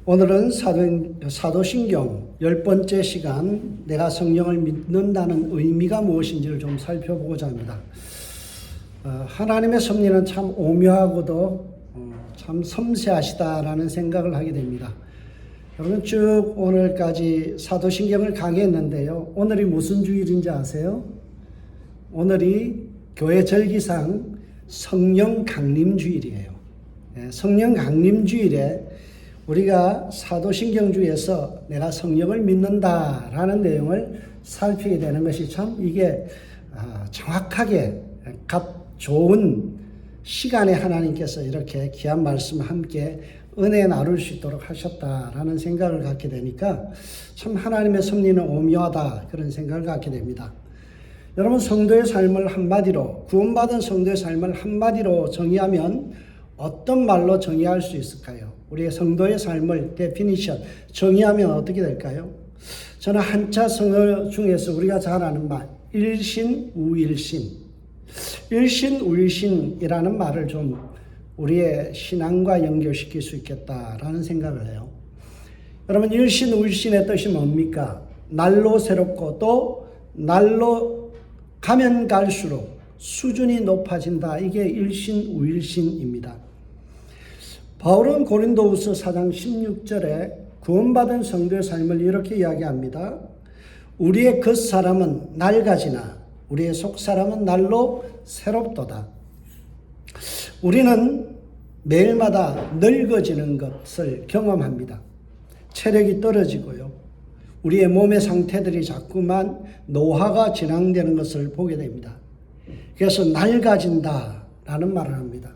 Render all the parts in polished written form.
오늘은 사도신경 10번째 시간, 내가 성령을 믿는다는 의미가 무엇인지를 좀 살펴보고자 합니다. 하나님의 섭리는 참 오묘하고도 참 섬세하시다라는 생각을 하게 됩니다. 여러분 쭉 오늘까지 사도신경을 강의했는데요. 오늘이 무슨 주일인지 아세요? 오늘이 교회 절기상 성령 강림 주일이에요. 성령 강림 주일에 우리가 사도신경주에서 내가 성령을 믿는다라는 내용을 살피게 되는 것이 참 이게 정확하게 좋은 시간에 하나님께서 이렇게 귀한 말씀을 함께 은혜 나눌 수 있도록 하셨다라는 생각을 갖게 되니까 참 하나님의 섭리는 오묘하다 그런 생각을 갖게 됩니다. 여러분 성도의 삶을 한마디로 구원받은 성도의 삶을 한마디로 정의하면 어떤 말로 정의할 수 있을까요? 우리의 성도의 삶을 데피니션 정의하면 어떻게 될까요? 저는 한자 성어 중에서 우리가 잘 아는 말 일신우일신 일신우일신이라는 말을 좀 우리의 신앙과 연결시킬 수 있겠다라는 생각을 해요. 여러분 일신우일신의 뜻이 뭡니까? 날로 새롭고 또 날로 가면 갈수록 수준이 높아진다. 이게 일신우일신입니다. 바울은 고린도후서 4장 16절에 구원받은 성도의 삶을 이렇게 이야기합니다. 우리의 겉사람은 낡아지나 우리의 속사람은 날로 새롭도다. 우리는 매일마다 늙어지는 것을 경험합니다. 체력이 떨어지고요. 우리의 몸의 상태들이 자꾸만 노화가 진행되는 것을 보게 됩니다. 그래서 낡아진다라는 말을 합니다.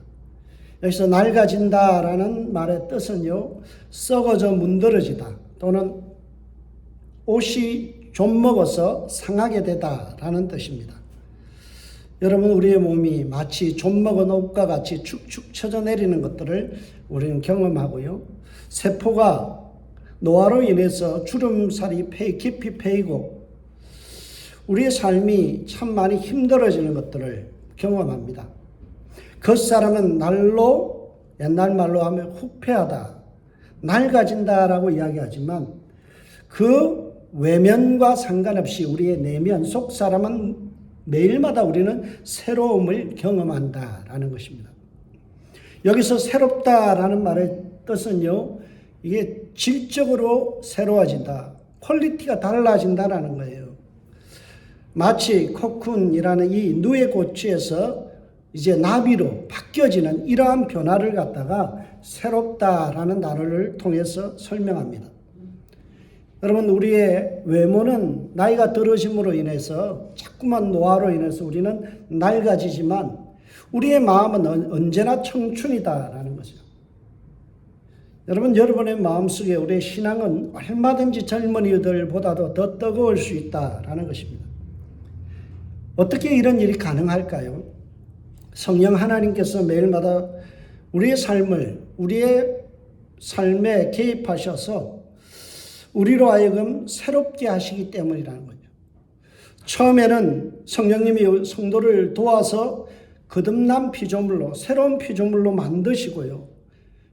여기서 낡아진다라는 말의 뜻은요, 썩어져 문드러지다 또는 옷이 좀 먹어서 상하게 되다라는 뜻입니다. 여러분 우리의 몸이 마치 좀 먹은 옷과 같이 축축 처져 내리는 것들을 우리는 경험하고요. 세포가 노화로 인해서 주름살이 깊이 패이고 우리의 삶이 참 많이 힘들어지는 것들을 경험합니다. 겉사람은 날로 옛날 말로 하면 후패하다, 낡아진다라고 이야기하지만 그 외면과 상관없이 우리의 내면 속사람은 매일마다 우리는 새로움을 경험한다라는 것입니다. 여기서 새롭다라는 말의 뜻은요, 이게 질적으로 새로워진다, 퀄리티가 달라진다라는 거예요. 마치 코쿤이라는 이 누에 고추에서 이제 나비로 바뀌어지는 이러한 변화를 갖다가 새롭다라는 단어를 통해서 설명합니다. 여러분 우리의 외모는 나이가 들어짐으로 인해서 자꾸만 노화로 인해서 우리는 낡아지지만 우리의 마음은 언제나 청춘이다라는 거죠. 여러분의 마음속에 우리의 신앙은 얼마든지 젊은이들보다도 더 뜨거울 수 있다라는 것입니다. 어떻게 이런 일이 가능할까요? 성령 하나님께서 매일마다 우리의 삶에 개입하셔서 우리로 하여금 새롭게 하시기 때문이라는 거죠. 처음에는 성령님이 성도를 도와서 거듭난 피조물로, 새로운 피조물로 만드시고요.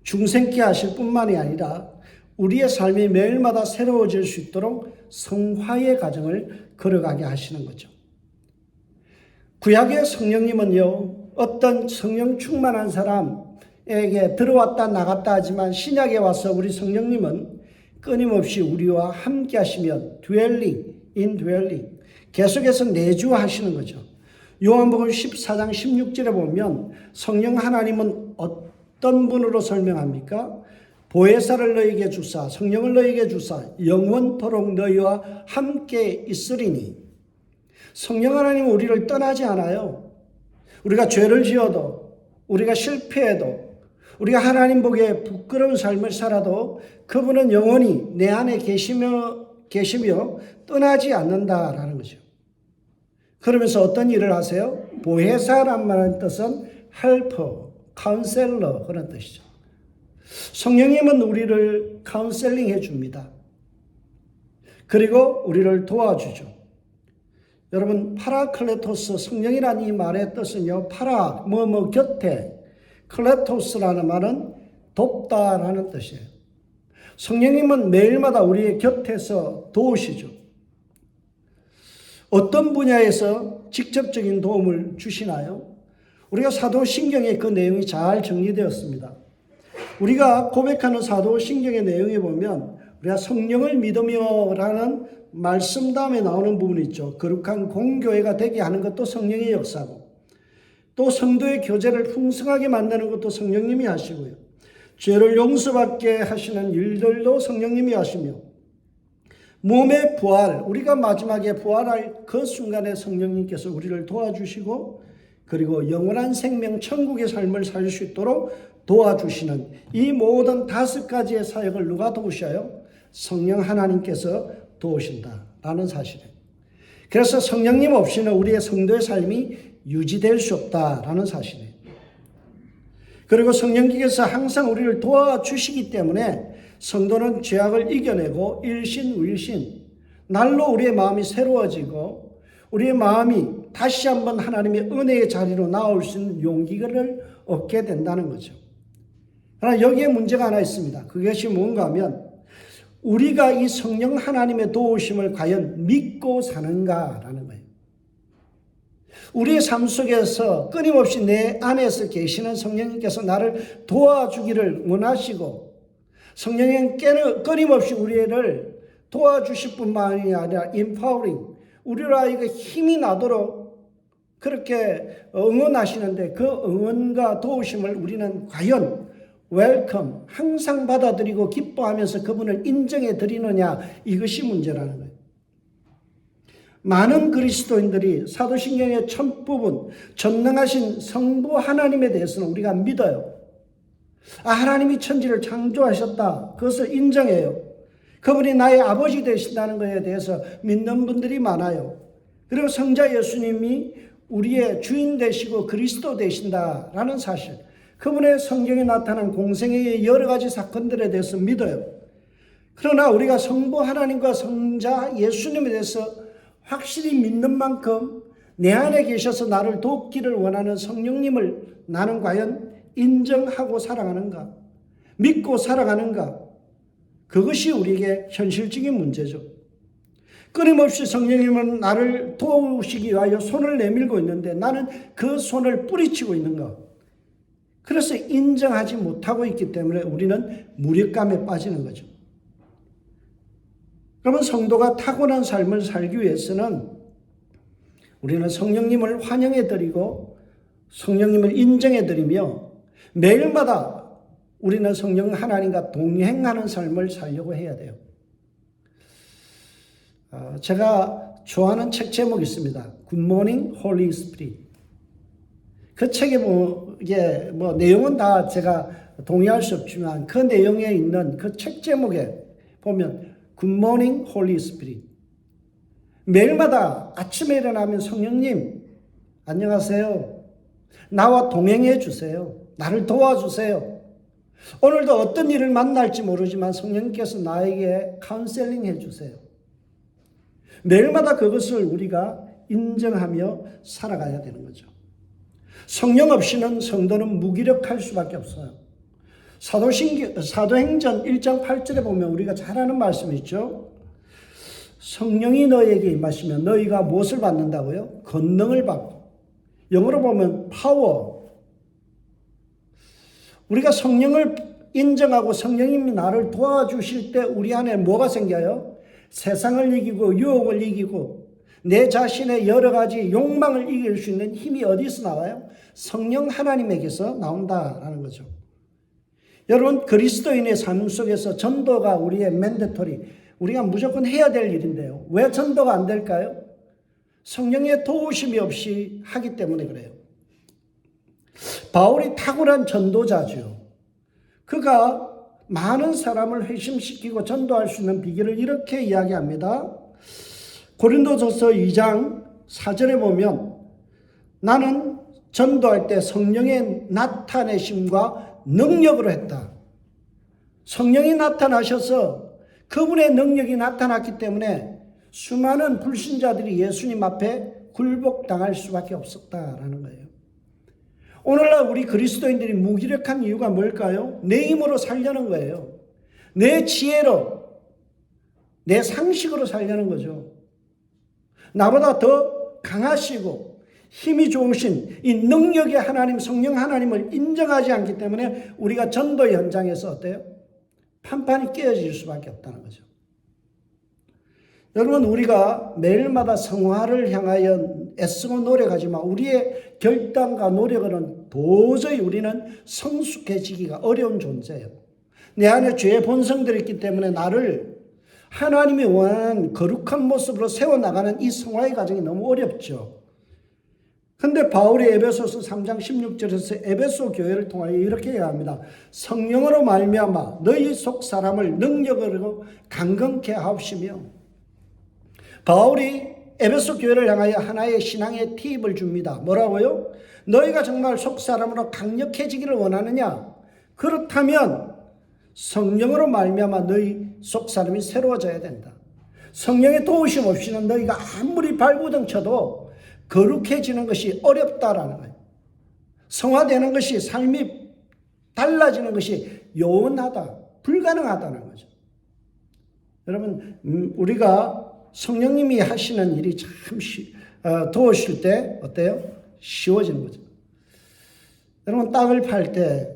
중생케 하실 뿐만이 아니라 우리의 삶이 매일마다 새로워질 수 있도록 성화의 과정을 걸어가게 하시는 거죠. 구약의 성령님은요, 어떤 성령 충만한 사람에게 들어왔다 나갔다 하지만 신약에 와서 우리 성령님은 끊임없이 우리와 함께 하시면 dwelling 계속해서 내주하시는 거죠. 요한복음 14장 16절에 보면 성령 하나님은 어떤 분으로 설명합니까? 보혜사를 너희에게 주사 성령을 너희에게 주사 영원토록 너희와 함께 있으리니. 성령 하나님은 우리를 떠나지 않아요. 우리가 죄를 지어도, 우리가 실패해도, 우리가 하나님 보기에 부끄러운 삶을 살아도 그분은 영원히 내 안에 계시며 떠나지 않는다라는 거죠. 그러면서 어떤 일을 하세요? 보혜사란 말의 뜻은 helper, counselor 그런 뜻이죠. 성령님은 우리를 카운셀링 해줍니다. 그리고 우리를 도와주죠. 여러분 파라클레토스 성령이라는 이 말의 뜻은요. 파라 곁에 클레토스라는 말은 돕다라는 뜻이에요. 성령님은 매일마다 우리의 곁에서 도우시죠. 어떤 분야에서 직접적인 도움을 주시나요? 우리가 사도신경에 그 내용이 잘 정리되었습니다. 우리가 고백하는 사도신경의 내용에 보면 우리가 성령을 믿으며라는 말씀 다음에 나오는 부분이 있죠. 거룩한 공교회가 되게 하는 것도 성령의 역사고, 또 성도의 교제를 풍성하게 만드는 것도 성령님이 하시고요. 죄를 용서받게 하시는 일들도 성령님이 하시며, 몸의 부활, 우리가 마지막에 부활할 그 순간에 성령님께서 우리를 도와주시고, 그리고 영원한 생명 천국의 삶을 살 수 있도록 도와주시는 이 모든 5가지의 사역을 누가 도우셔요? 성령 하나님께서 도우신다라는 사실이에요. 그래서 성령님 없이는 우리의 성도의 삶이 유지될 수 없다라는 사실이에요. 그리고 성령님께서 항상 우리를 도와주시기 때문에 성도는 죄악을 이겨내고 일신위일신, 날로 우리의 마음이 새로워지고 우리의 마음이 다시 한번 하나님의 은혜의 자리로 나올 수 있는 용기를 얻게 된다는 거죠. 그러나 여기에 문제가 하나 있습니다. 그것이 뭔가 하면 우리가 이 성령 하나님의 도우심을 과연 믿고 사는가라는 거예요. 우리의 삶 속에서 끊임없이 내 안에서 계시는 성령님께서 나를 도와주기를 원하시고, 성령님께는 끊임없이 우리를 도와주실 뿐만이 아니라 empowering, 우리로 하여금 힘이 나도록 그렇게 응원하시는데, 그 응원과 도우심을 우리는 과연 웰컴, 항상 받아들이고 기뻐하면서 그분을 인정해 드리느냐, 이것이 문제라는 거예요. 많은 그리스도인들이 사도신경의 첫 부분, 전능하신 성부 하나님에 대해서는 우리가 믿어요. 하나님이 천지를 창조하셨다, 그것을 인정해요. 그분이 나의 아버지 되신다는 것에 대해서 믿는 분들이 많아요. 그리고 성자 예수님이 우리의 주인 되시고 그리스도 되신다라는 사실, 그분의 성경에 나타난 공생애의 여러 가지 사건들에 대해서 믿어요. 그러나 우리가 성부 하나님과 성자 예수님에 대해서 확실히 믿는 만큼 내 안에 계셔서 나를 돕기를 원하는 성령님을 나는 과연 인정하고 살아가는가, 믿고 살아가는가, 그것이 우리에게 현실적인 문제죠. 끊임없이 성령님은 나를 도우시기 위하여 손을 내밀고 있는데 나는 그 손을 뿌리치고 있는가. 그래서 인정하지 못하고 있기 때문에 우리는 무력감에 빠지는 거죠. 그러면 성도가 타고난 삶을 살기 위해서는 우리는 성령님을 환영해드리고 성령님을 인정해드리며 매일마다 우리는 성령 하나님과 동행하는 삶을 살려고 해야 돼요. 제가 좋아하는 책 제목이 있습니다. Good Morning, Holy Spirit. 그 책에 내용은 다 제가 동의할 수 없지만 그 내용에 있는 그 책 제목에 보면 Good Morning, Holy Spirit. 매일마다 아침에 일어나면 성령님, 안녕하세요. 나와 동행해 주세요. 나를 도와주세요. 오늘도 어떤 일을 만날지 모르지만 성령님께서 나에게 카운셀링 해 주세요. 매일마다 그것을 우리가 인정하며 살아가야 되는 거죠. 성령 없이는 성도는 무기력할 수밖에 없어요. 사도행전 1장 8절에 보면 우리가 잘 아는 말씀이 있죠. 성령이 너에게 임하시면 너희가 무엇을 받는다고요? 권능을 받고. 영어로 보면 파워. 우리가 성령을 인정하고 성령님이 나를 도와주실 때 우리 안에 뭐가 생겨요? 세상을 이기고 유혹을 이기고 내 자신의 여러 가지 욕망을 이길 수 있는 힘이 어디서 나와요? 성령 하나님에게서 나온다라는 거죠. 여러분, 그리스도인의 삶 속에서 전도가 우리의 맨데토리, 우리가 무조건 해야 될 일인데요. 왜 전도가 안 될까요? 성령의 도우심이 없이 하기 때문에 그래요. 바울이 탁월한 전도자죠. 그가 많은 사람을 회심시키고 전도할 수 있는 비결을 이렇게 이야기합니다. 고린도전서 2장 4절에 보면 나는 전도할 때 성령의 나타내심과 능력으로 했다. 성령이 나타나셔서 그분의 능력이 나타났기 때문에 수많은 불신자들이 예수님 앞에 굴복당할 수밖에 없었다라는 거예요. 오늘날 우리 그리스도인들이 무기력한 이유가 뭘까요? 내 힘으로 살려는 거예요. 내 지혜로, 내 상식으로 살려는 거죠. 나보다 더 강하시고 힘이 좋으신 이 능력의 하나님, 성령 하나님을 인정하지 않기 때문에 우리가 전도 현장에서 어때요? 판판이 깨어질 수밖에 없다는 거죠. 여러분, 우리가 매일마다 성화를 향하여 애쓰고 노력하지만 우리의 결단과 노력은 도저히 우리는 성숙해지기가 어려운 존재예요. 내 안에 죄의 본성들이 있기 때문에 나를 하나님이 원하는 거룩한 모습으로 세워나가는 이 성화의 과정이 너무 어렵죠. 근데 바울이 에베소서 3장 16절에서 에베소 교회를 통하여 이렇게 얘기합니다. 성령으로 말미암아 너희 속 사람을 능력으로 강건케 하옵시며, 바울이 에베소 교회를 향하여 하나의 신앙의 팁을 줍니다. 뭐라고요? 너희가 정말 속 사람으로 강력해지기를 원하느냐? 그렇다면 성령으로 말미암아 너희 속 사람이 새로워져야 된다. 성령의 도우심 없이는 너희가 아무리 발구등 쳐도 거룩해지는 것이 어렵다라는 거예요. 성화되는 것이, 삶이 달라지는 것이 요원하다, 불가능하다는 거죠. 여러분, 우리가 성령님이 하시는 일이 참 도우실 때 어때요? 쉬워지는 거죠. 여러분, 땅을 팔 때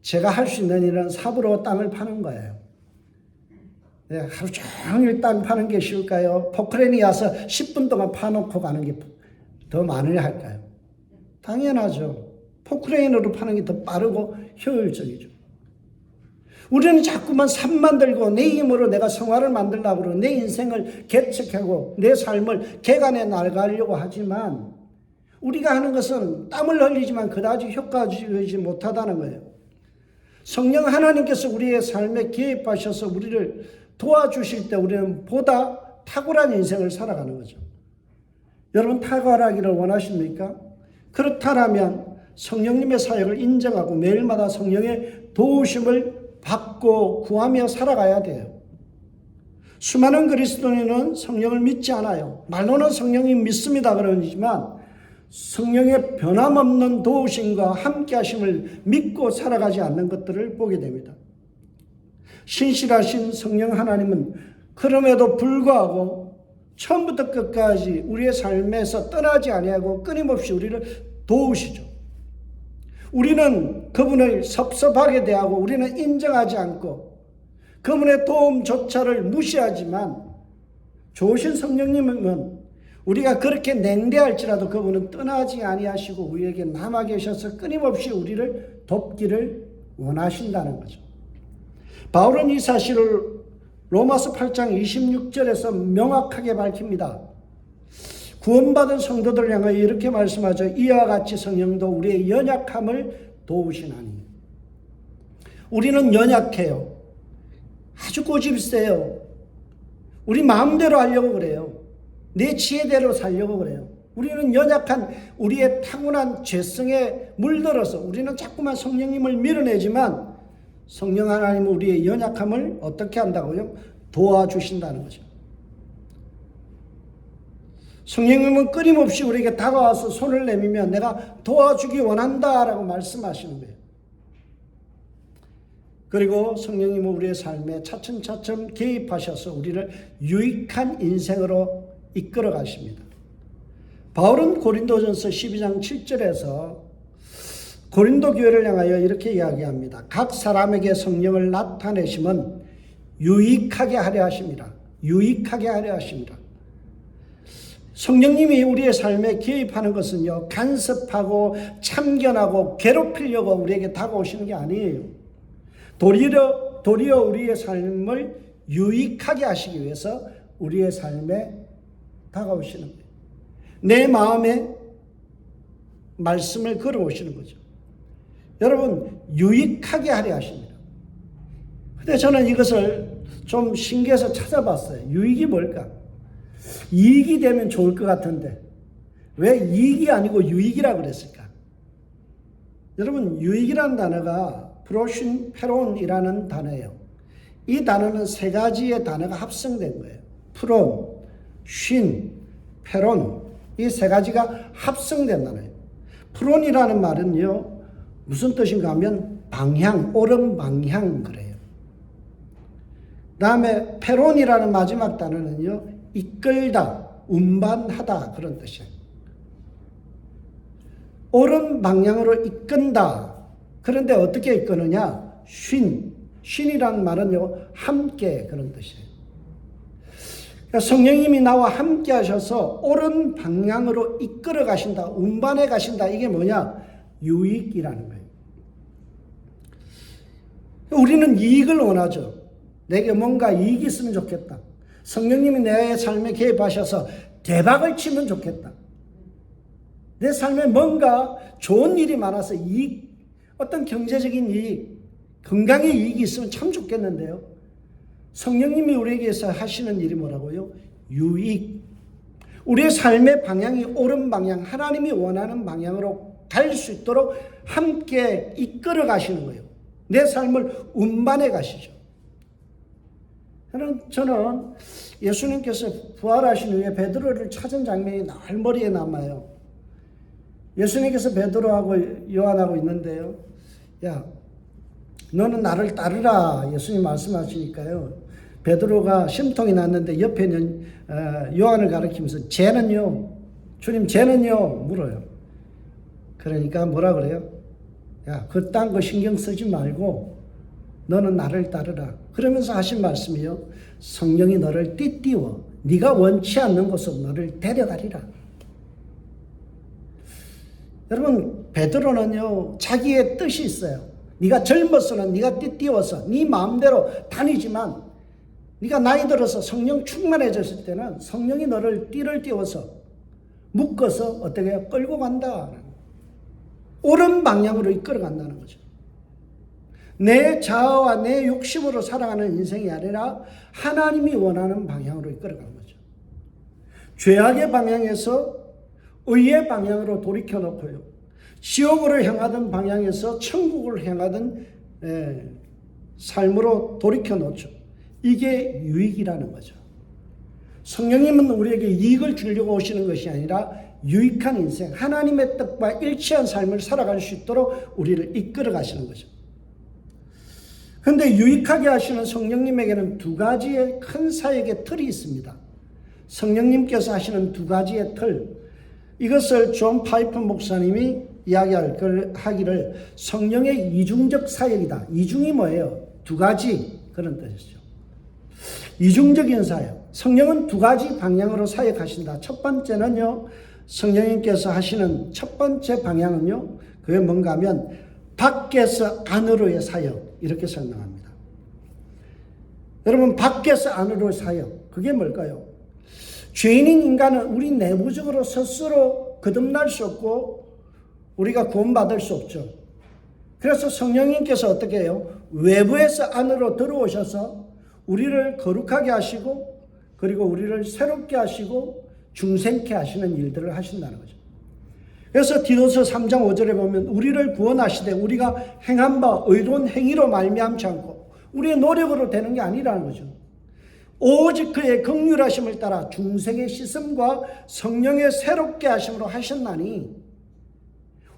제가 할 수 있는 일은 삽으로 땅을 파는 거예요. 네, 하루 종일 땅 파는 게 쉬울까요? 포크레인이 와서 10분 동안 파놓고 가는 게 더 많으려 할까요? 당연하죠. 포크레인으로 파는 게 더 빠르고 효율적이죠. 우리는 자꾸만 삽 만들고 내 힘으로 내가 성화를 만들려고 그러고 내 인생을 개척하고 내 삶을 개간해 나가려고 하지만 우리가 하는 것은 땀을 흘리지만 그다지 효과적이지 못하다는 거예요. 성령 하나님께서 우리의 삶에 개입하셔서 우리를 도와주실 때 우리는 보다 탁월한 인생을 살아가는 거죠. 여러분, 탁월하기를 원하십니까? 그렇다면 성령님의 사역을 인정하고 매일마다 성령의 도우심을 받고 구하며 살아가야 돼요. 수많은 그리스도인은 성령을 믿지 않아요. 말로는 성령님 믿습니다 그러지만 성령의 변함없는 도우심과 함께하심을 믿고 살아가지 않는 것들을 보게 됩니다. 신실하신 성령 하나님은 그럼에도 불구하고 처음부터 끝까지 우리의 삶에서 떠나지 아니하고 끊임없이 우리를 도우시죠. 우리는 그분을 섭섭하게 대하고 우리는 인정하지 않고 그분의 도움조차를 무시하지만 좋으신 성령님은 우리가 그렇게 냉대할지라도 그분은 떠나지 아니하시고 우리에게 남아 계셔서 끊임없이 우리를 돕기를 원하신다는 거죠. 바울은 이 사실을 로마서 8장 26절에서 명확하게 밝힙니다. 구원받은 성도들을 향하여 이렇게 말씀하죠. 이와 같이 성령도 우리의 연약함을 도우시나니. 우리는 연약해요. 아주 고집이 세요. 우리 마음대로 하려고 그래요. 내 지혜대로 살려고 그래요. 우리는 연약한 우리의 타고난 죄성에 물들어서 우리는 자꾸만 성령님을 밀어내지만 성령 하나님은 우리의 연약함을 어떻게 한다고요? 도와주신다는 거죠. 성령님은 끊임없이 우리에게 다가와서 손을 내밀며 내가 도와주기 원한다라고 말씀하시는 거예요. 그리고 성령님은 우리의 삶에 차츰차츰 개입하셔서 우리를 유익한 인생으로 이끌어 가십니다. 바울은 고린도전서 12장 7절에서 고린도 교회를 향하여 이렇게 이야기합니다. 각 사람에게 성령을 나타내심은 유익하게 하려 하십니다. 유익하게 하려 하십니다. 성령님이 우리의 삶에 개입하는 것은요, 간섭하고 참견하고 괴롭히려고 우리에게 다가오시는 게 아니에요. 도리어 우리의 삶을 유익하게 하시기 위해서 우리의 삶에 다가오시는 거예요. 내 마음에 말씀을 걸어오시는 거죠. 여러분, 유익하게 하려 하십니다. 근데 저는 이것을 좀 신기해서 찾아봤어요. 유익이 뭘까? 이익이 되면 좋을 것 같은데 왜 이익이 아니고 유익이라고 그랬을까? 여러분, 유익이라는 단어가 프로신 페론이라는 단어예요. 이 단어는 세 가지의 단어가 합성된 거예요. 프론, 쉰, 페론, 이 세 가지가 합성된 단어예요. 프론이라는 말은요, 무슨 뜻인가 하면 방향, 옳은 방향 그래요. 다음에 페론이라는 마지막 단어는요, 이끌다, 운반하다 그런 뜻이에요. 옳은 방향으로 이끈다. 그런데 어떻게 이끄느냐? 쉰이라는 말은요, 함께 그런 뜻이에요. 그러니까 성령님이 나와 함께 하셔서 옳은 방향으로 이끌어 가신다, 운반해 가신다. 이게 뭐냐? 유익이라는 거예요. 우리는 이익을 원하죠. 내게 뭔가 이익이 있으면 좋겠다. 성령님이 내 삶에 개입하셔서 대박을 치면 좋겠다. 내 삶에 뭔가 좋은 일이 많아서 이익, 어떤 경제적인 이익, 건강의 이익이 있으면 참 좋겠는데요. 성령님이 우리에게서 하시는 일이 뭐라고요? 유익. 우리의 삶의 방향이 옳은 방향, 하나님이 원하는 방향으로 갈 수 있도록 함께 이끌어 가시는 거예요. 내 삶을 운반해 가시죠. 저는 예수님께서 부활하신 후에 베드로를 찾은 장면이 늘 머리에 남아요. 예수님께서 베드로하고 요한하고 있는데요. 야, 너는 나를 따르라. 예수님 말씀하시니까요. 베드로가 심통이 났는데 옆에 있는 요한을 가리키면서 쟤는요? 주님 쟤는요? 물어요. 그러니까 뭐라 그래요? 야, 그딴 거 신경 쓰지 말고 너는 나를 따르라. 그러면서 하신 말씀이요. 성령이 너를 띠띠워 네가 원치 않는 곳으로 너를 데려가리라. 여러분, 베드로는요, 자기의 뜻이 있어요. 네가 젊어서는 네가 띠띠워서 네 마음대로 다니지만 네가 나이 들어서 성령 충만해졌을 때는 성령이 너를 띠를 띄워서 묶어서 어떻게 해요? 끌고 간다. 옳은 방향으로 이끌어 간다는 거죠. 내 자아와 내 욕심으로 살아가는 인생이 아니라 하나님이 원하는 방향으로 이끌어가는 거죠. 죄악의 방향에서 의의 방향으로 돌이켜 놓고요. 지옥으로 향하던 방향에서 천국을 향하던 삶으로 돌이켜 놓죠. 이게 유익이라는 거죠. 성령님은 우리에게 이익을 주려고 오시는 것이 아니라 유익한 인생, 하나님의 뜻과 일치한 삶을 살아갈 수 있도록 우리를 이끌어 가시는 거죠. 그런데 유익하게 하시는 성령님에게는 두 가지의 큰 사역의 틀이 있습니다. 성령님께서 하시는 두 가지의 틀, 이것을 존 파이프 목사님이 하기를 성령의 이중적 사역이다. 이중이 뭐예요? 두 가지 그런 뜻이죠. 이중적인 사역. 성령은 두 가지 방향으로 사역하신다. 첫 번째는요, 성령님께서 하시는 첫 번째 방향은요, 그게 뭔가 하면 밖에서 안으로의 사역, 이렇게 설명합니다. 여러분, 밖에서 안으로의 사역, 그게 뭘까요? 죄인인 인간은 우리 내부적으로 스스로 거듭날 수 없고 우리가 구원받을 수 없죠. 그래서 성령님께서 어떻게 해요? 외부에서 안으로 들어오셔서 우리를 거룩하게 하시고 그리고 우리를 새롭게 하시고 중생케 하시는 일들을 하신다는 거죠. 그래서 디도서 3장 5절에 보면 우리를 구원하시되 우리가 행한 바 의로운 행위로 말미암지 않고 우리의 노력으로 되는 게 아니라는 거죠. 오직 그의 긍휼하심을 따라 중생의 씻음과 성령의 새롭게 하심으로 하셨나니,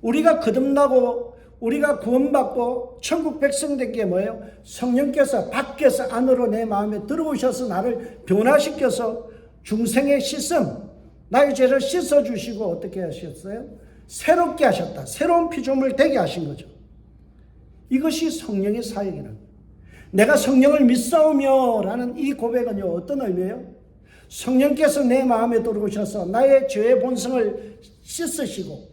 우리가 거듭나고 우리가 구원받고 천국 백성 된 게 뭐예요? 성령께서 밖에서 안으로 내 마음에 들어오셔서 나를 변화시켜서 중생의 씻음, 나의 죄를 씻어주시고 어떻게 하셨어요? 새롭게 하셨다. 새로운 피조물 되게 하신 거죠. 이것이 성령의 사역이라는 거예요. 내가 성령을 믿사오며 라는 이 고백은요, 어떤 의미예요? 성령께서 내 마음에 들어오셔서 나의 죄의 본성을 씻으시고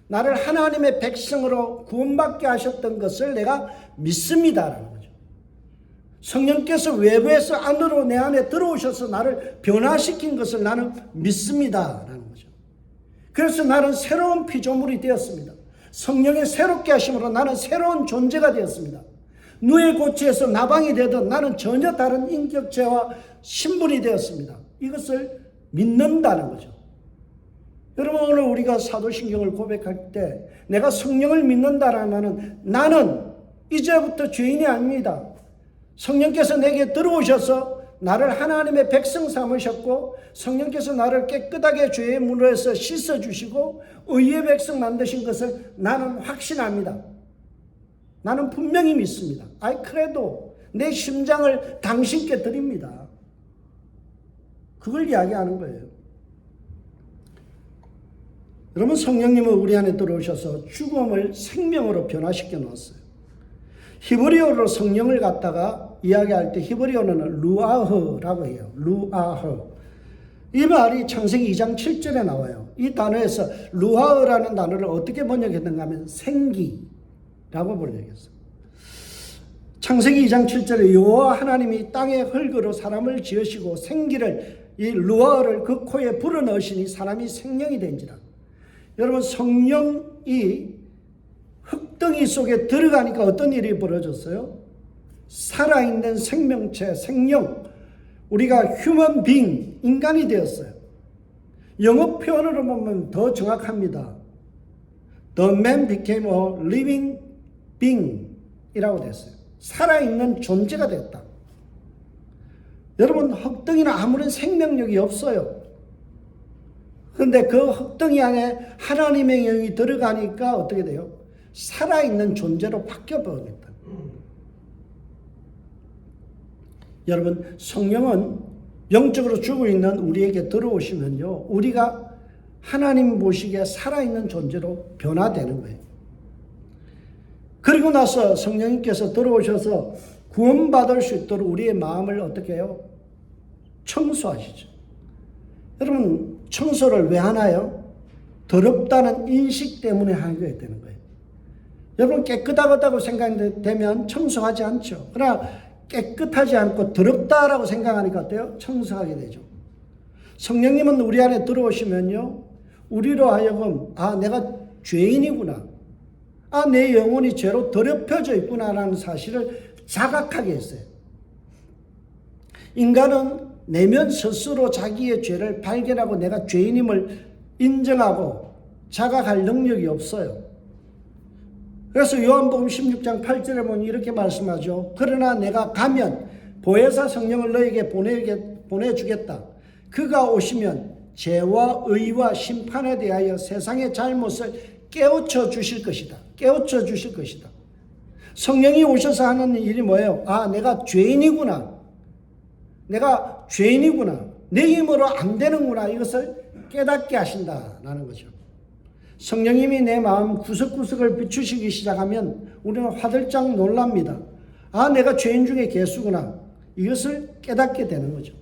나를 하나님의 백성으로 구원받게 하셨던 것을 내가 믿습니다라는 거죠. 성령께서 외부에서 안으로 내 안에 들어오셔서 나를 변화시킨 것을 나는 믿습니다라는 거죠. 그래서 나는 새로운 피조물이 되었습니다. 성령의 새롭게 하심으로 나는 새로운 존재가 되었습니다. 누에 고치에서 나방이 되던 나는 전혀 다른 인격체와 신분이 되었습니다. 이것을 믿는다는 거죠. 여러분, 오늘 우리가 사도신경을 고백할 때 내가 성령을 믿는다라면 나는 이제부터 죄인이 아닙니다. 성령께서 내게 들어오셔서 나를 하나님의 백성 삼으셨고 성령께서 나를 깨끗하게 죄의 문으로서 씻어주시고 의의 백성 만드신 것을 나는 확신합니다. 나는 분명히 믿습니다. 그래도 내 심장을 당신께 드립니다. 그걸 이야기하는 거예요. 여러분, 성령님은 우리 안에 들어오셔서 죽음을 생명으로 변화시켜 놓았어요. 히브리어로 성령을 갖다가 이야기할 때 히브리어는 루아흐라고 해요. 루아흐. 이 말이 창세기 2장 7절에 나와요. 이 단어에서 루아흐라는 단어를 어떻게 번역했는가 하면 생기라고 번역했어요. 창세기 2장 7절에 여호와 하나님이 땅의 흙으로 사람을 지으시고 생기를 이 루아흐를 그 코에 불어넣으시니 사람이 생명이 된지라. 여러분, 성령이 흙덩이 속에 들어가니까 어떤 일이 벌어졌어요? 살아있는 생명체, 생명, 우리가 휴먼 빙, 인간이 되었어요. 영어 표현으로 보면 더 정확합니다. The man became a living being 이라고 됐어요. 살아있는 존재가 됐다. 여러분, 흙덩이는 아무런 생명력이 없어요. 그런데 그 흙덩이 안에 하나님의 영이 들어가니까 어떻게 돼요? 살아있는 존재로 바뀌어버립니다. 여러분, 성령은 영적으로 죽어 있는 우리에게 들어오시면요, 우리가 하나님 보시기에 살아있는 존재로 변화되는 거예요. 그리고 나서 성령님께서 들어오셔서 구원받을 수 있도록 우리의 마음을 어떻게 해요? 청소하시죠. 여러분, 청소를 왜 하나요? 더럽다는 인식 때문에 하게 되는 거예요. 여러분, 깨끗하다고 생각되면 청소하지 않죠. 그러나 깨끗하지 않고 더럽다라고 생각하니까 어때요? 청소하게 되죠. 성령님은 우리 안에 들어오시면요, 우리로 하여금 내가 죄인이구나, 내 영혼이 죄로 더럽혀져 있구나라는 사실을 자각하게 했어요. 인간은 내면 스스로 자기의 죄를 발견하고 내가 죄인임을 인정하고 자각할 능력이 없어요. 그래서 요한복음 16장 8절에 보면 이렇게 말씀하죠. 그러나 내가 가면 보혜사 성령을 너에게 보내주겠다. 그가 오시면 죄와 의와 심판에 대하여 세상의 잘못을 깨우쳐 주실 것이다. 깨우쳐 주실 것이다. 성령이 오셔서 하는 일이 뭐예요? 내가 죄인이구나. 내가 죄인이구나. 내 힘으로 안 되는구나. 이것을 깨닫게 하신다라는 거죠. 성령님이 내 마음 구석구석을 비추시기 시작하면 우리는 화들짝 놀랍니다. 내가 죄인 중에 개수구나. 이것을 깨닫게 되는 거죠.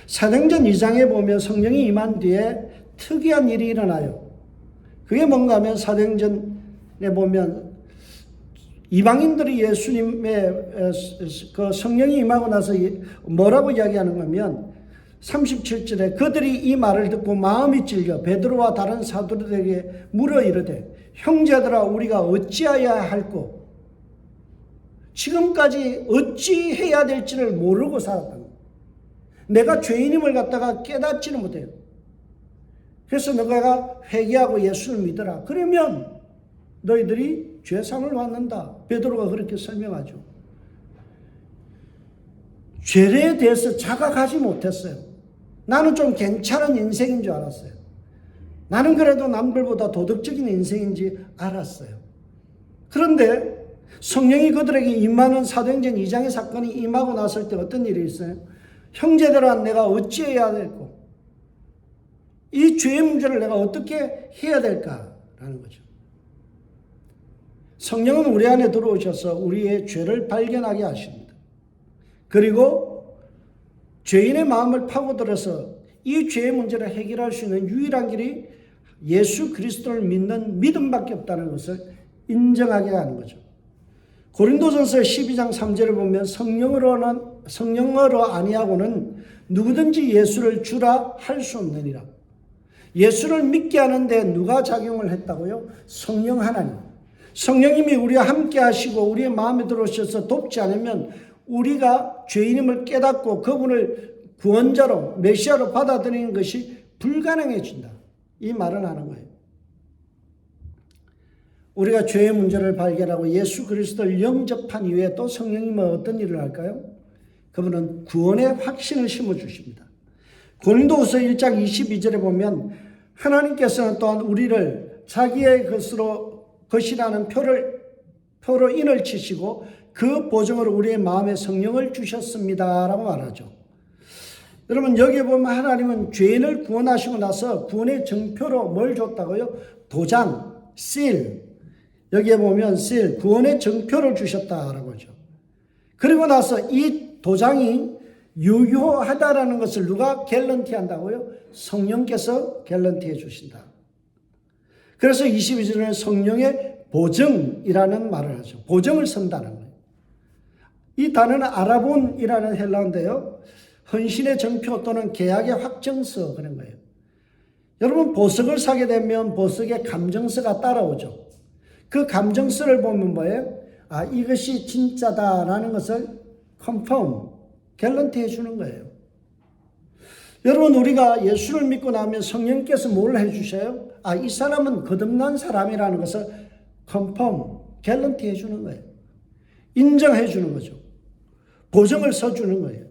사도행전 2장에 보면 성령이 임한 뒤에 특이한 일이 일어나요. 그게 뭔가 하면 사도행전에 보면 이방인들이 예수님의 그 성령이 임하고 나서 뭐라고 이야기하는 거면 37절에 그들이 이 말을 듣고 마음이 찔려 베드로와 다른 사도들에게 물어 이르되 형제들아 우리가 어찌하여야 할꼬. 지금까지 어찌해야 될지를 모르고 살았다. 내가 죄인임을 갖다가 깨닫지는 못해요. 그래서 너가 회개하고 예수를 믿어라. 그러면 너희들이 죄상을 받는다. 베드로가 그렇게 설명하죠. 죄에 대해서 자각하지 못했어요. 나는 좀 괜찮은 인생인 줄 알았어요. 나는 그래도 남들보다 도덕적인 인생인지 알았어요. 그런데 성령이 그들에게 임하는 사도행전 2장의 사건이 임하고 났을 때 어떤 일이 있어요? 형제들아 내가 어찌해야 될까? 이 죄의 문제를 내가 어떻게 해야 될까라는 거죠. 성령은 우리 안에 들어오셔서 우리의 죄를 발견하게 하십니다. 그리고 죄인의 마음을 파고들어서 이 죄의 문제를 해결할 수 있는 유일한 길이 예수 그리스도를 믿는 믿음밖에 없다는 것을 인정하게 하는 거죠. 고린도전서 12장 3절을 보면 성령으로 아니하고는 누구든지 예수를 주라 할 수 없느니라. 예수를 믿게 하는데 누가 작용을 했다고요? 성령 하나님. 성령님이 우리와 함께 하시고 우리의 마음에 들어오셔서 돕지 않으면 우리가 죄인임을 깨닫고 그분을 구원자로 메시아로 받아들이는 것이 불가능해진다. 이 말을 하는 거예요. 우리가 죄의 문제를 발견하고 예수 그리스도를 영접한 이후에 또 성령님은 어떤 일을 할까요? 그분은 구원의 확신을 심어주십니다. 고린도후서 1장 22절에 보면 하나님께서는 또한 우리를 자기의 것이라는 표로 인을 치시고 그 보증으로 우리의 마음에 성령을 주셨습니다라고 말하죠. 여러분 여기에 보면 하나님은 죄인을 구원하시고 나서 구원의 증표로 뭘 줬다고요? 도장, 실. 여기에 보면 실, 구원의 증표를 주셨다라고 하죠. 그리고 나서 이 도장이 유효하다라는 것을 누가 갤런티 한다고요? 성령께서 갤런티해 주신다. 그래서 22절에는 성령의 보증이라는 말을 하죠. 보증을 선다는 거예요. 이 단어는 아라본이라는 헬라어인데요. 헌신의 증표 또는 계약의 확정서 그런 거예요. 여러분 보석을 사게 되면 보석에 감정서가 따라오죠. 그 감정서를 보면 뭐예요? 아, 이것이 진짜다라는 것을 컨펌, 갤런티 해주는 거예요. 여러분 우리가 예수를 믿고 나면 성령께서 뭘 해주셔요? 아, 이 사람은 거듭난 사람이라는 것을 컨펌, 갤런티 해주는 거예요. 인정해 주는 거죠. 보증을 서주는 거예요.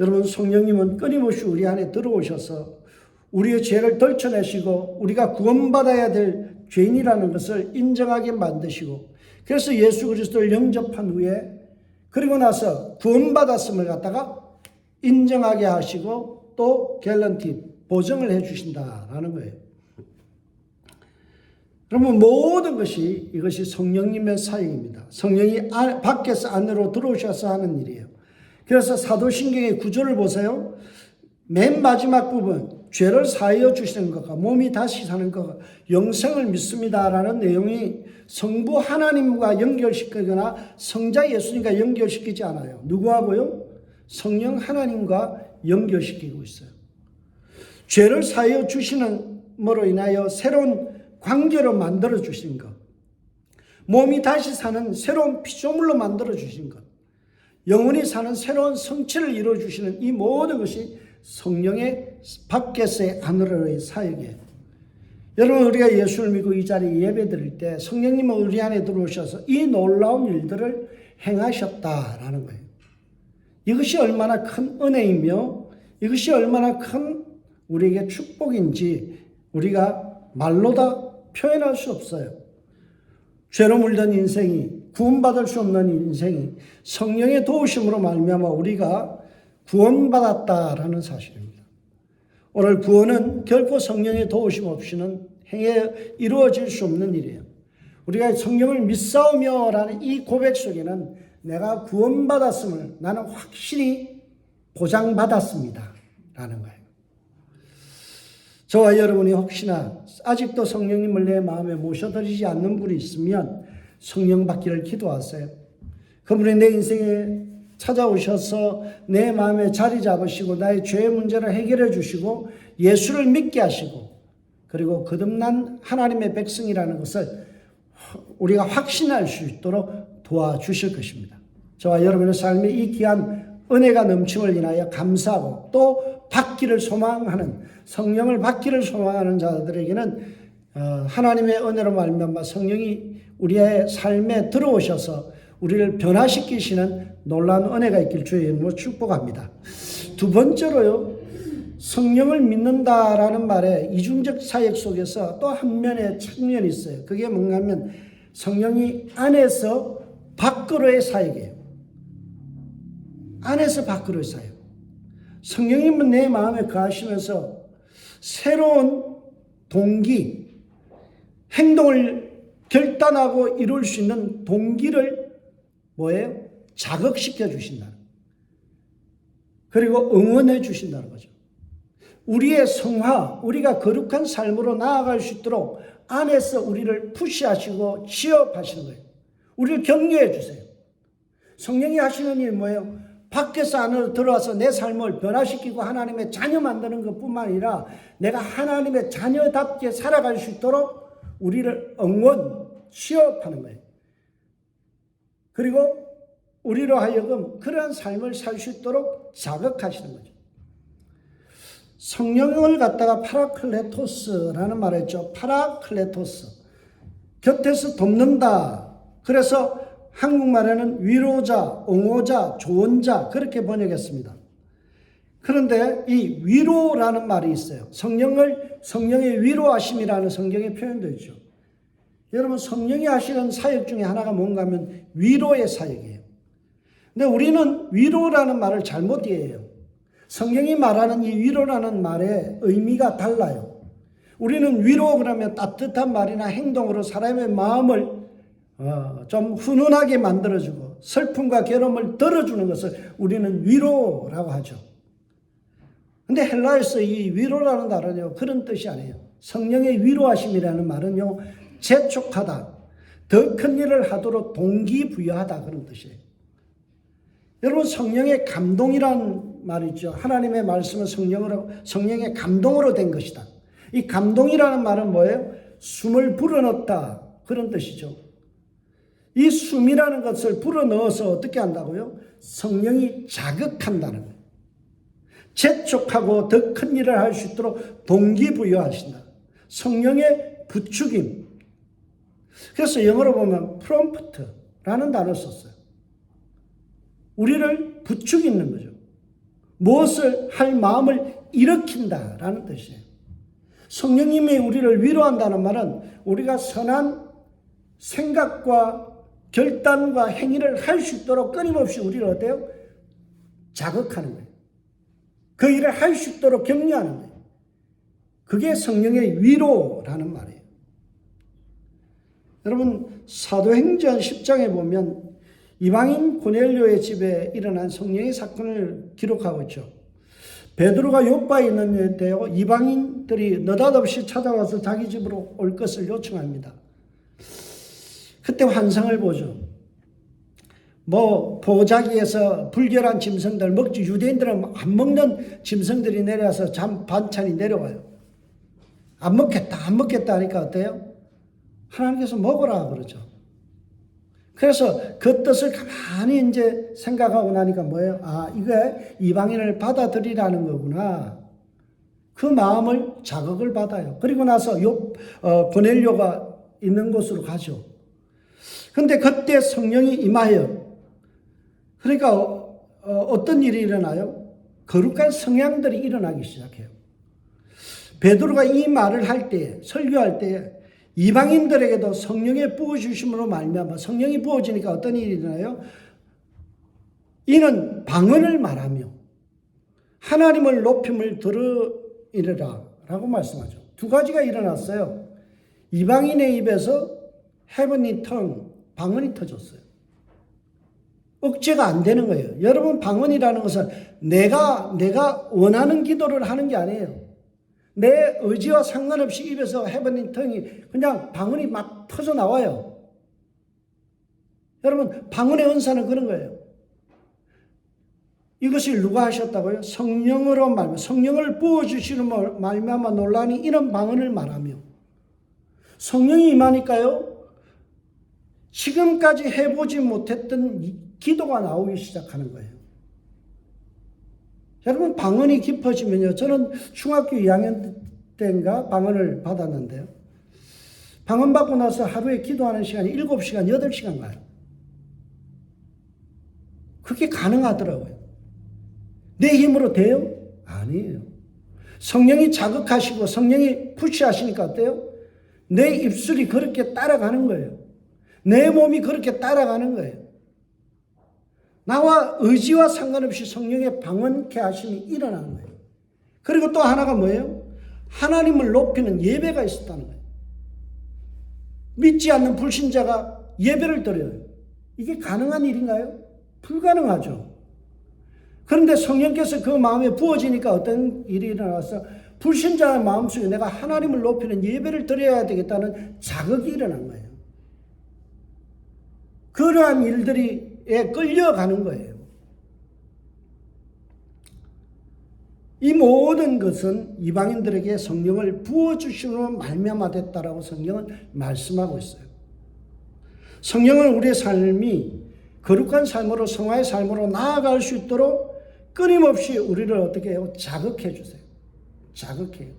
여러분 성령님은 끊임없이 우리 안에 들어오셔서 우리의 죄를 덜쳐내시고 우리가 구원받아야 될 죄인이라는 것을 인정하게 만드시고, 그래서 예수 그리스도를 영접한 후에 그리고 나서 구원받았음을 갖다가 인정하게 하시고 또 갤런티, 보증을 해 주신다라는 거예요. 그러면 모든 것이 이것이 성령님의 사역입니다. 성령이 밖에서 안으로 들어오셔서 하는 일이에요. 그래서 사도신경의 구조를 보세요. 맨 마지막 부분, 죄를 사하여 주시는 것과 몸이 다시 사는 것과 영생을 믿습니다라는 내용이 성부 하나님과 연결시키거나 성자 예수님과 연결시키지 않아요. 누구하고요? 성령 하나님과 연결시키고 있어요. 죄를 사하여 주시는으로 인하여 새로운 관계로 만들어 주신 것, 몸이 다시 사는 새로운 피조물로 만들어 주신 것, 영원히 사는 새로운 성취를 이루어 주시는 이 모든 것이 성령의 밖에서의 안으로의 사역이에요. 여러분 우리가 예수를 믿고 이 자리에 예배 드릴 때 성령님은 우리 안에 들어오셔서 이 놀라운 일들을 행하셨다라는 거예요. 이것이 얼마나 큰 은혜이며 이것이 얼마나 큰 우리에게 축복인지 우리가 말로 다 표현할 수 없어요. 죄로 물든 인생이, 구원받을 수 없는 인생이 성령의 도우심으로 말미암아 우리가 구원받았다라는 사실입니다. 오늘 구원은 결코 성령의 도우심 없이는 이루어질 수 없는 일이에요. 우리가 성령을 믿사오며라는 이 고백 속에는 내가 구원받았음을 나는 확실히 보장받았습니다 라는 거예요. 저와 여러분이 혹시나 아직도 성령님을 내 마음에 모셔드리지 않는 분이 있으면 성령 받기를 기도하세요. 그분이 내 인생에 찾아오셔서 내 마음에 자리 잡으시고 나의 죄의 문제를 해결해 주시고 예수를 믿게 하시고 그리고 거듭난 하나님의 백성이라는 것을 우리가 확신할 수 있도록 도와주실 것입니다. 저와 여러분의 삶에 이 귀한 은혜가 넘침을 인하여 감사하고 또 받기를 소망하는, 성령을 받기를 소망하는 자들에게는 하나님의 은혜로 말미암아 성령이 우리의 삶에 들어오셔서 우리를 변화시키시는 놀라운 은혜가 있길 주의 이름으로 축복합니다. 두 번째로요, 성령을 믿는다라는 말에 이중적 사역 속에서 또 한 면의 측면이 있어요. 그게 뭔가 하면 성령이 안에서 밖으로의 사역이에요. 안에서 밖으로의 사역. 성령님은 내 마음에 거하시면서 새로운 동기, 행동을 결단하고 이룰 수 있는 동기를 뭐예요? 자극시켜 주신다는, 그리고 응원해 주신다는 거죠. 우리의 성화, 우리가 거룩한 삶으로 나아갈 수 있도록 안에서 우리를 푸시하시고 취업하시는 거예요. 우리를 격려해 주세요. 성령이 하시는 일이 뭐예요? 밖에서 안으로 들어와서 내 삶을 변화시키고 하나님의 자녀 만드는 것뿐만 아니라 내가 하나님의 자녀답게 살아갈 수 있도록 우리를 응원, 취업하는 거예요. 그리고 우리로 하여금 그러한 삶을 살 수 있도록 자극하시는 거죠. 성령을 갖다가 파라클레토스라는 말을 했죠. 파라클레토스. 곁에서 돕는다. 그래서 한국말에는 위로자, 옹호자, 조언자 그렇게 번역했습니다. 그런데 이 위로라는 말이 있어요. 성령의 위로하심이라는 성경의 표현도 있죠. 여러분, 성령이 하시는 사역 중에 하나가 뭔가 하면 위로의 사역이에요. 근데 우리는 위로라는 말을 잘못 이해해요. 성경이 말하는 이 위로라는 말의 의미가 달라요. 우리는 위로 그러면 따뜻한 말이나 행동으로 사람의 마음을 좀 훈훈하게 만들어주고 슬픔과 괴로움을 덜어주는 것을 우리는 위로라고 하죠. 근데 헬라에서 이 위로라는 단어는요, 그런 뜻이 아니에요. 성령의 위로하심이라는 말은요, 재촉하다, 더 큰 일을 하도록 동기부여하다, 그런 뜻이에요. 여러분, 성령의 감동이란 말이죠. 하나님의 말씀은 성령의 감동으로 된 것이다. 이 감동이라는 말은 뭐예요? 숨을 불어넣다, 그런 뜻이죠. 이 숨이라는 것을 불어넣어서 어떻게 한다고요? 성령이 자극한다는 거예요. 재촉하고 더 큰 일을 할 수 있도록 동기부여하신다. 성령의 부추김. 그래서 영어로 보면 prompt라는 단어를 썼어요. 우리를 부추기는 거죠. 무엇을 할 마음을 일으킨다라는 뜻이에요. 성령님이 우리를 위로한다는 말은 우리가 선한 생각과 결단과 행위를 할 수 있도록 끊임없이 우리를 어때요? 자극하는 거예요. 그 일을 할 수 있도록 격려하는 거예요. 그게 성령의 위로라는 말이에요. 여러분, 사도행전 10장에 보면 이방인 고넬료의 집에 일어난 성령의 사건을 기록하고 있죠. 베드로가 요바에 있는 데요, 이방인들이 느닷없이 찾아와서 자기 집으로 올 것을 요청합니다. 그때 환상을 보죠. 보자기에서 불결한 짐승들 먹지, 유대인들은 안 먹는 짐승들이 내려와서 반찬이 내려와요. 안 먹겠다 하니까 어때요? 하나님께서 먹으라 그러죠. 그래서 그 뜻을 가만히 이제 생각하고 나니까 뭐예요? 이게 이방인을 받아들이라는 거구나. 그 마음을 자극을 받아요. 그리고 나서 고넬료가 있는 곳으로 가죠. 근데 그때 성령이 임하여, 그러니까 어떤 일이 일어나요? 거룩한 성향들이 일어나기 시작해요. 베드로가 이 말을 할 때, 설교할 때 이방인들에게도 성령의 부어주심으로 말미암아, 성령이 부어지니까 어떤 일이 일어나요? 이는 방언을 말하며 하나님을 높임을 들으리라 라고 말씀하죠. 두 가지가 일어났어요. 이방인의 입에서 헤븐리 텅, 방언이 터졌어요. 억제가 안 되는 거예요. 여러분, 방언이라는 것은 내가 원하는 기도를 하는 게 아니에요. 내 의지와 상관없이 입에서 헤븐리 텅이 그냥 방언이 막 터져 나와요. 여러분, 방언의 은사는 그런 거예요. 이것을 누가 하셨다고요? 성령으로 말하며, 성령을 부어주시는 말미암아 논란이 이런 방언을 말하며, 성령이 임하니까요, 지금까지 해보지 못했던 기도가 나오기 시작하는 거예요. 여러분, 방언이 깊어지면요, 저는 중학교 2학년 때인가 방언을 받았는데요, 방언 받고 나서 하루에 기도하는 시간이 7시간, 8시간 가요. 그게 가능하더라고요. 내 힘으로 돼요? 아니에요. 성령이 자극하시고 성령이 푸시하시니까 어때요? 내 입술이 그렇게 따라가는 거예요. 내 몸이 그렇게 따라가는 거예요. 나와 의지와 상관없이 성령의 방언케 하심이 일어나는 거예요. 그리고 또 하나가 뭐예요? 하나님을 높이는 예배가 있었다는 거예요. 믿지 않는 불신자가 예배를 드려요. 이게 가능한 일인가요? 불가능하죠. 그런데 성령께서 그 마음에 부어지니까 어떤 일이 일어나서 불신자의 마음속에 내가 하나님을 높이는 예배를 드려야 되겠다는 자극이 일어난 거예요. 그러한 일들이 끌려가는 거예요. 이 모든 것은 이방인들에게 성령을 부어주심으로 말미암아됐다라고 성경은 말씀하고 있어요. 성령은 우리의 삶이 거룩한 삶으로, 성화의 삶으로 나아갈 수 있도록 끊임없이 우리를 어떻게 해요? 자극해 주세요. 자극해요.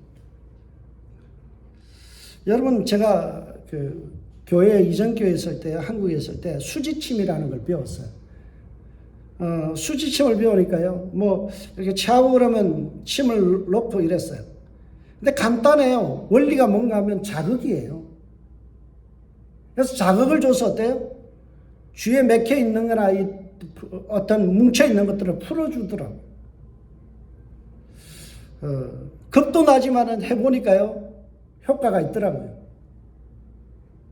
여러분, 제가 교회, 이전교회에 있을 때, 한국에 있을 때 수지침이라는 걸 배웠어요. 수지침을 배우니까요, 이렇게 체하고 그러면 침을 놓고 이랬어요. 근데 간단해요. 원리가 뭔가 하면 자극이에요. 그래서 자극을 줘서 어때요? 쥐에 맥혀 있는 거나 어떤 뭉쳐 있는 것들을 풀어주더라고. 겁도 나지만은 해보니까요, 효과가 있더라고요.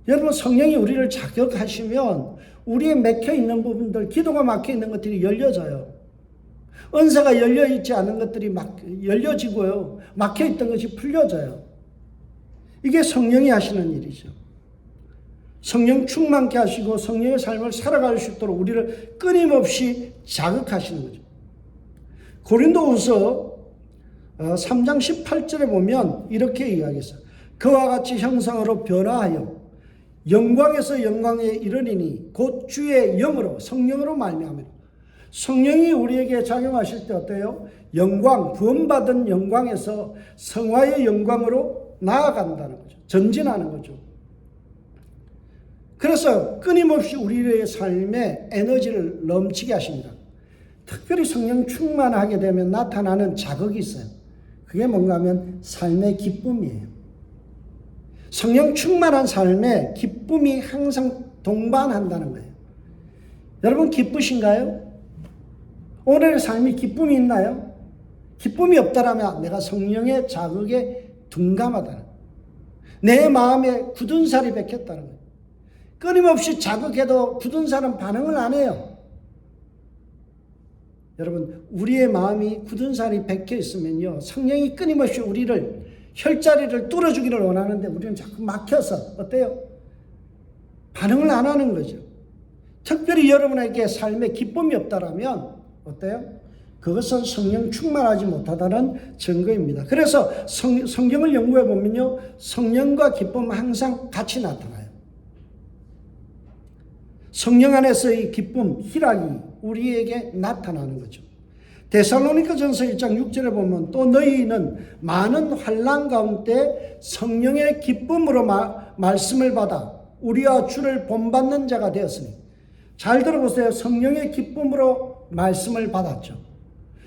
여러분, 성령이 우리를 자극하시면 우리의 맥혀 있는 부분들, 기도가 막혀 있는 것들이 열려져요. 은사가 열려 있지 않은 것들이 열려지고요, 막혀 있던 것이 풀려져요. 이게 성령이 하시는 일이죠. 성령 충만케 하시고 성령의 삶을 살아갈 수 있도록 우리를 끊임없이 자극하시는 거죠. 고린도후서 3장 18절에 보면 이렇게 이야기했어요. 그와 같이 형상으로 변화하여 영광에서 영광에 이르리니 곧 주의 영으로, 성령으로 말미암으로. 성령이 우리에게 작용하실 때 어때요? 영광, 구원받은 영광에서 성화의 영광으로 나아간다는 거죠. 전진하는 거죠. 그래서 끊임없이 우리의 삶에 에너지를 넘치게 하십니다. 특별히 성령 충만하게 되면 나타나는 자극이 있어요. 그게 뭔가 하면 삶의 기쁨이에요. 성령 충만한 삶에 기쁨이 항상 동반한다는 거예요. 여러분, 기쁘신가요? 오늘의 삶이 기쁨이 있나요? 기쁨이 없다라면 내가 성령의 자극에 둔감하다는 거예요. 내 마음에 굳은 살이 박혔다는 거예요. 끊임없이 자극해도 굳은 살은 반응을 안 해요. 여러분, 우리의 마음이 굳은 살이 박혀 있으면요, 성령이 끊임없이 우리를, 혈자리를 뚫어주기를 원하는데 우리는 자꾸 막혀서 어때요? 반응을 안 하는 거죠. 특별히 여러분에게 삶에 기쁨이 없다라면 어때요? 그것은 성령 충만하지 못하다는 증거입니다. 그래서 성경을 연구해 보면요, 성령과 기쁨은 항상 같이 나타나요. 성령 안에서의 기쁨, 희락이 우리에게 나타나는 거죠. 데살로니가전서 1장 6절에 보면 또 너희는 많은 환난 가운데 성령의 기쁨으로 말씀을 받아 우리와 주를 본받는 자가 되었으니. 잘 들어보세요. 성령의 기쁨으로 말씀을 받았죠.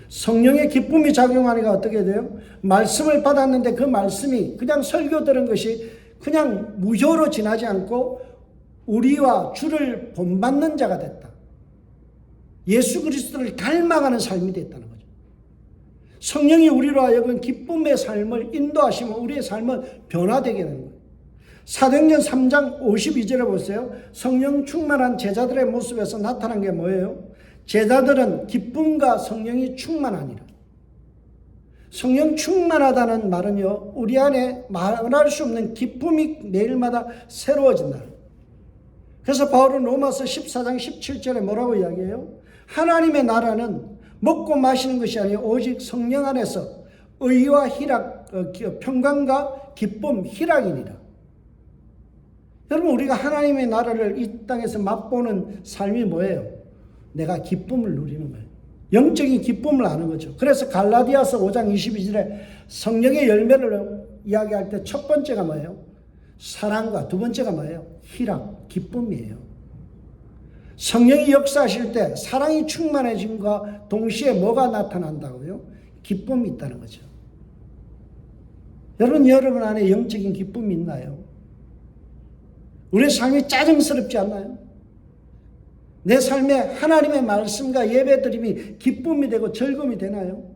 성령의 기쁨이 작용하니까 어떻게 돼요? 말씀을 받았는데 그 말씀이 그냥 설교 들은 것이 그냥 무효로 지나지 않고 우리와 주를 본받는 자가 됐다. 예수 그리스도를 닮아가는 삶이 됐다는 거죠. 성령이 우리로 하여금 기쁨의 삶을 인도하시면 우리의 삶은 변화되게 되는 거예요. 사도행전 3장 52절에 보세요. 성령 충만한 제자들의 모습에서 나타난 게 뭐예요? 제자들은 기쁨과 성령이 충만하니라. 성령 충만하다는 말은요, 우리 안에 말할 수 없는 기쁨이 매일마다 새로워진다. 그래서 바울은 로마서 14장 17절에 뭐라고 이야기해요? 하나님의 나라는 먹고 마시는 것이 아니라 오직 성령 안에서 의와 희락, 평강과 기쁨, 희락이니라. 여러분, 우리가 하나님의 나라를 이 땅에서 맛보는 삶이 뭐예요? 내가 기쁨을 누리는 거예요. 영적인 기쁨을 아는 거죠. 그래서 갈라디아서 5장 22절에 성령의 열매를 이야기할 때 첫 번째가 뭐예요? 사랑과 두 번째가 뭐예요? 희락, 기쁨이에요. 성령이 역사하실 때 사랑이 충만해짐과 동시에 뭐가 나타난다고요? 기쁨이 있다는 거죠. 여러분 안에 영적인 기쁨이 있나요? 우리의 삶이 짜증스럽지 않나요? 내 삶에 하나님의 말씀과 예배드림이 기쁨이 되고 즐거움이 되나요?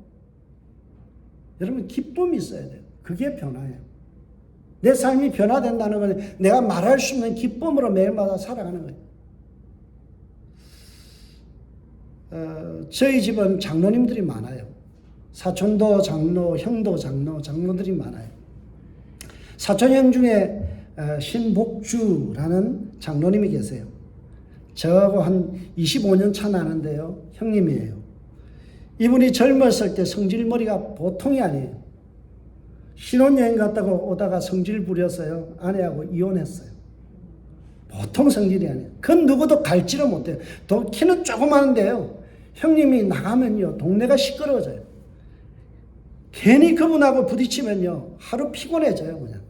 여러분, 기쁨이 있어야 돼요. 그게 변화예요. 내 삶이 변화된다는 건 내가 말할 수 없는 기쁨으로 매일마다 살아가는 거예요. 저희 집은 장로님들이 많아요. 사촌도 장로, 형도 장로, 장로들이 많아요. 사촌형 중에 신복주라는 장로님이 계세요. 저하고 한 25년 차 나는데요, 형님이에요. 이분이 젊었을 때 성질머리가 보통이 아니에요. 신혼여행 갔다가 오다가 성질 부렸어요. 아내하고 이혼했어요. 보통 성질이 아니에요. 그건 누구도 갈지를 못해요. 키는 조그마한데요, 형님이 나가면요, 동네가 시끄러워져요. 괜히 그분하고 부딪히면요, 하루 피곤해져요, 그냥.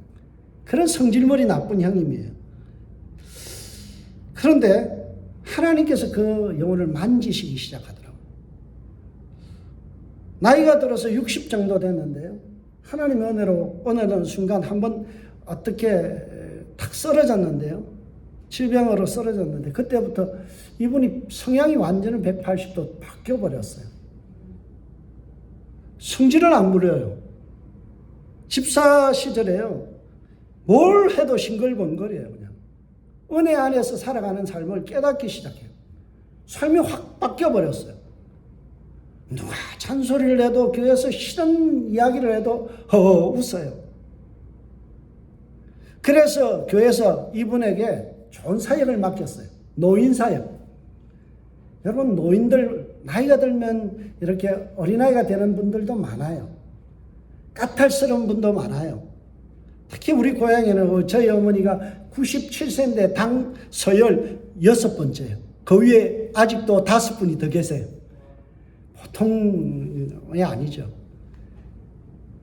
그런 성질머리 나쁜 형님이에요. 그런데 하나님께서 그 영혼을 만지시기 시작하더라고요. 나이가 들어서 60 정도 됐는데요, 하나님의 은혜로 어느 순간 한번 어떻게 탁 쓰러졌는데요, 질병으로 쓰러졌는데 그때부터 이분이 성향이 완전히 180도 바뀌어버렸어요. 성질을 안 부려요. 집사 시절에요. 뭘 해도 싱글벙글이에요. 그냥 은혜 안에서 살아가는 삶을 깨닫기 시작해요. 삶이 확 바뀌어버렸어요. 누가 잔소리를 해도 교회에서 싫은 이야기를 해도 허허 웃어요. 그래서 교회에서 이분에게 좋은 사역을 맡겼어요. 노인 사역. 여러분 노인들 나이가 들면 이렇게 어린아이가 되는 분들도 많아요. 까탈스러운 분도 많아요. 특히 우리 고향에는 저희 어머니가 97세인데 당 서열 6번째예요. 그 위에 아직도 5분이 더 계세요. 보통이 아니죠.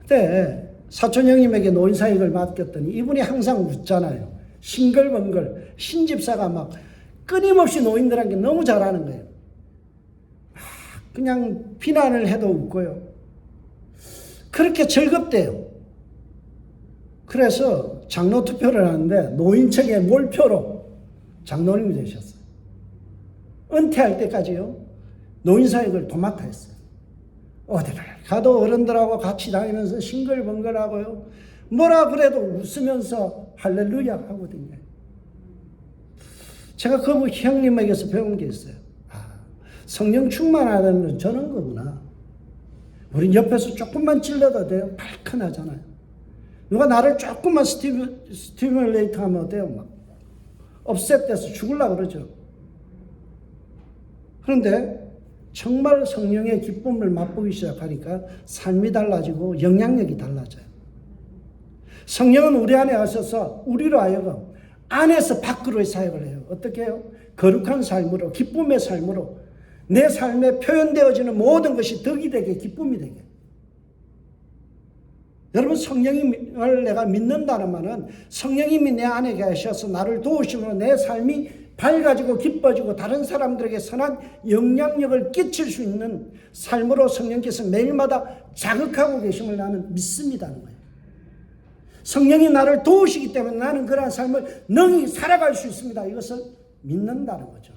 그때 사촌 형님에게 노인 사역을 맡겼더니 이분이 항상 웃잖아요. 싱글벙글 신집사가 막 끊임없이 노인들한테 너무 잘하는 거예요. 그냥 비난을 해도 웃고요. 그렇게 즐겁대요. 그래서 장로 투표를 하는데 노인청의 몰표로 장로님이 되셨어요. 은퇴할 때까지요. 노인사역을 도맡아 했어요. 어디를 가도 어른들하고 같이 다니면서 싱글벙글하고요. 뭐라 그래도 웃으면서 할렐루야 하거든요. 제가 그 형님에게서 배운 게 있어요. 성령 충만하다는 건 저런 거구나. 우린 옆에서 조금만 찔러도 돼요. 발끈하잖아요. 누가 나를 조금만 스티뮬레이트 하면 어때요? 막 업셋돼서 죽으려고 그러죠. 그런데 정말 성령의 기쁨을 맛보기 시작하니까 삶이 달라지고 영향력이 달라져요. 성령은 우리 안에 하셔서 우리로 하여금 안에서 밖으로의 사역을 해요. 어떻게 해요? 거룩한 삶으로, 기쁨의 삶으로 내 삶에 표현되어지는 모든 것이 덕이 되게, 기쁨이 되게. 여러분 성령을 내가 믿는다는 말은 성령님이 내 안에 계셔서 나를 도우시면 내 삶이 밝아지고 기뻐지고 다른 사람들에게 선한 영향력을 끼칠 수 있는 삶으로 성령께서 매일마다 자극하고 계심을 나는 믿습니다는 거예요. 성령이 나를 도우시기 때문에 나는 그러한 삶을 능히 살아갈 수 있습니다. 이것을 믿는다는 거죠.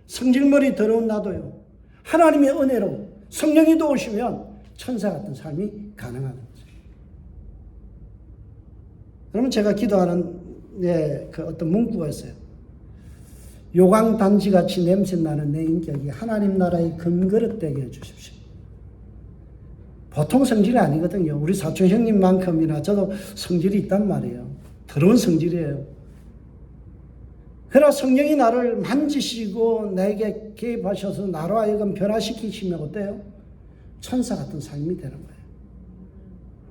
성질머리 더러운 나도요. 하나님의 은혜로 성령이 도우시면 천사 같은 삶이 가능한 거죠. 여러분 제가 기도하는 그 어떤 문구가 있어요. 요강단지같이 냄새나는 내 인격이 하나님 나라의 금그릇 되게 해주십시오. 보통 성질이 아니거든요. 우리 사촌 형님만큼이나 저도 성질이 있단 말이에요. 더러운 성질이에요. 그러나 성령이 나를 만지시고 내게 개입하셔서 나로 하여금 변화시키시면 어때요? 천사 같은 삶이 되는 거예요.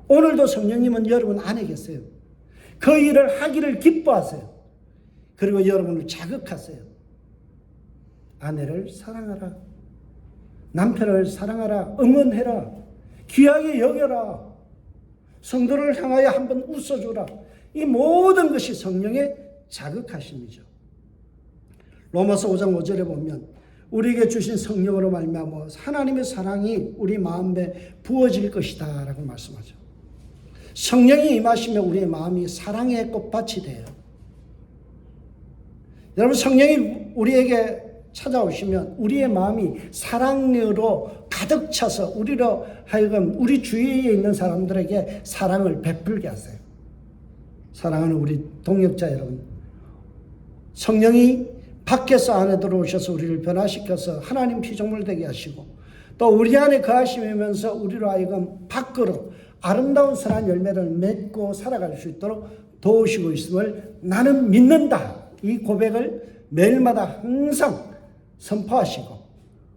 오늘도 성령님은 여러분 안에 계세요. 그 일을 하기를 기뻐하세요. 그리고 여러분을 자극하세요. 아내를 사랑하라. 남편을 사랑하라. 응원해라. 귀하게 여겨라. 성도를 향하여 한번 웃어주라. 이 모든 것이 성령의 자극하심이죠. 로마서 5장 5절에 보면 우리에게 주신 성령으로 말미암아 하나님의 사랑이 우리 마음에 부어질 것이다 라고 말씀하죠. 성령이 임하시면 우리의 마음이 사랑의 꽃밭이 돼요. 여러분 성령이 우리에게 찾아오시면 우리의 마음이 사랑으로 가득 차서 우리로 하여금 우리 주위에 있는 사람들에게 사랑을 베풀게 하세요. 사랑하는 우리 동역자 여러분, 성령이 밖에서 안에 들어오셔서 우리를 변화시켜서 하나님 피조물 되게 하시고 또 우리 안에 거하시면서 우리로 하여금 밖으로 아름다운 선한 열매를 맺고 살아갈 수 있도록 도우시고 있음을 나는 믿는다. 이 고백을 매일마다 항상 선포하시고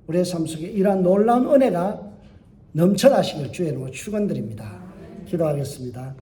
우리의 삶 속에 이러한 놀라운 은혜가 넘쳐나시길 주의 이름으로 축원드립니다. 기도하겠습니다.